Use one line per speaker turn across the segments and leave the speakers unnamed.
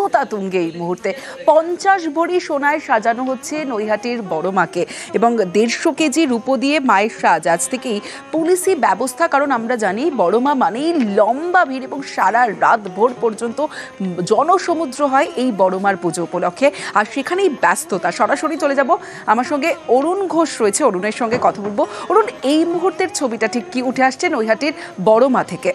ব্যস্ততা তুঙ্গে এই মুহূর্তে। 50 ভরি সোনায় সাজানো হচ্ছে নৈহাটির বড় মাকে এবং 150 কেজি রূপো দিয়ে মায়ের সাজ। আজ থেকেই পুলিশি ব্যবস্থা, কারণ আমরা জানি বড় মা মানেই লম্বা ভিড় এবং সারা রাত ভোর পর্যন্ত জনসমুদ্র হয় এই বড় মার পুজো উপলক্ষে। আর সেখানেই ব্যস্ততা। সরাসরি চলে যাব, আমার সঙ্গে অরুণ ঘোষ রয়েছে, অরুণের সঙ্গে কথা বলবো। অরুণ, এই মুহূর্তের ছবিটা ঠিক কি উঠে আসছে নৈহাটির বড় মা থেকে?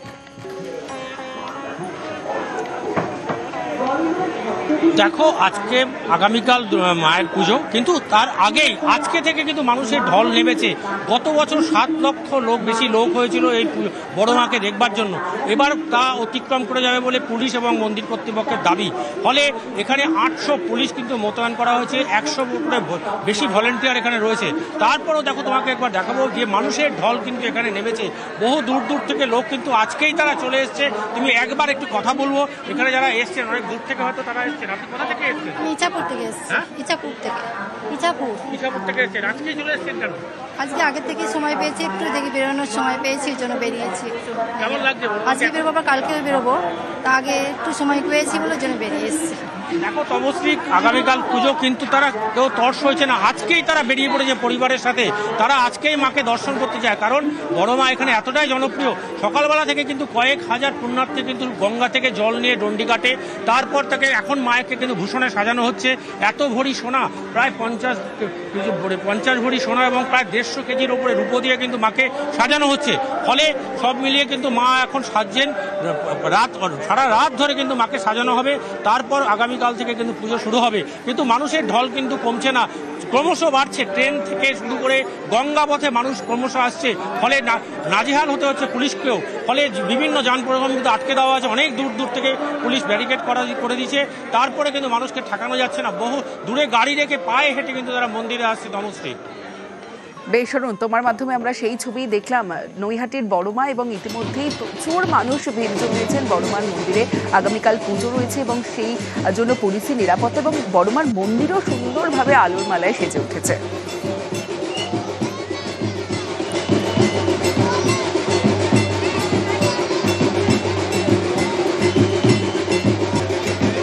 দেখো, আজকে আগামীকাল মায়ের পুজো, কিন্তু তার আগেই আজকে থেকে কিন্তু মানুষের ঢল নেমেছে। গত বছর 7 লক্ষ বেশি লোক হয়েছিল এই বড় মাকে দেখবার জন্য। এবার তা অতিক্রম করে যাবে বলে পুলিশ এবং মন্দির কর্তৃপক্ষের দাবি। ফলে এখানে 800 পুলিশ কিন্তু মোতায়েন করা হয়েছে, 100 বেশি ভলেন্টিয়ার এখানে রয়েছে। তারপরেও দেখো, তোমাকে একবার দেখাবো যে মানুষের ঢল কিন্তু এখানে নেমেছে। বহু দূর দূর থেকে লোক কিন্তু আজকেই তারা চলে এসছে। তুমি একবার একটু কথা বলবো, এখানে যারা এসছেন অনেক দূর থেকে হয়তো তারা এসছেন। কোথা থেকে এসেছেন?
ইছাপুর থেকে এসেছি। ইছাপুর থেকে
এসেছেন। আজকেই চলে এসেছেন কেন?
আজকে আগের থেকে সময় পেয়েছি, একটু দেখি বেরোনোর সময় পেয়েছি, এই জন্য বেরিয়েছি একটু।
কেমন লাগছে?
আজকে বেরোবো, আবার কালকেও বেরোবো, তা আগে একটু সময় পেয়েছি বলে জন্য বেরিয়ে এসেছি।
দেখো তমশ্রী, আগামীকাল পুজো, কিন্তু তারা কেউ তর্স হয়েছে না। আজকেই তারা বেরিয়ে পড়েছে পরিবারের সাথে। তারা আজকেই মাকে দর্শন করতে চায়, কারণ বড় মা এখানে এতটাই জনপ্রিয়। সকালবেলা থেকে কিন্তু কয়েক হাজার পুণ্যার্থী কিন্তু গঙ্গা থেকে জল নিয়ে ডন্ডি কাটে। তারপর থেকে এখন মায়েরকে কিন্তু ভূষণে সাজানো হচ্ছে। এত ভরি সোনা, প্রায় 50 ভরি সোনা এবং প্রায় 150 কেজির ওপরে রূপো দিয়ে কিন্তু মাকে সাজানো হচ্ছে। ফলে সব মিলিয়ে কিন্তু মা এখন সাজছেন। সারা রাত ধরে কিন্তু মাকে সাজানো হবে। তারপর আগামীকাল থেকে কিন্তু পুজো শুরু হবে। কিন্তু মানুষের ঢল কিন্তু কমছে না, ক্রমশ বাড়ছে। ট্রেন থেকে শুরু করে গঙ্গা পথে মানুষ ক্রমশ আসছে। ফলে নাজেহাল হতে হচ্ছে পুলিশকেও। ফলে বিভিন্ন যান পরিবহন কিন্তু আটকে দেওয়া আছে। অনেক দূর দূর থেকে পুলিশ ব্যারিকেড করে দিচ্ছে। তারপরে কিন্তু মানুষকে ঠেকানো যাচ্ছে না। বহু দূরে গাড়ি রেখে পায়ে হেঁটে কিন্তু তারা মন্দিরে আসছে। তমশ্রী,
বেশ অরুণ, তোমার মাধ্যমে আমরা সেই ছবি দেখলাম নৈহাটির বড় মা, এবং ইতিমধ্যেই প্রচুর মানুষ ভিড় জমিয়েছেন বড় মার মন্দিরে। আগামীকাল পুজো রয়েছে এবং সেই জন্য পুলিশি নিরাপত্তা এবং বড় মার মন্দিরও সুন্দরভাবে আলোর মালায় সেজে উঠেছে।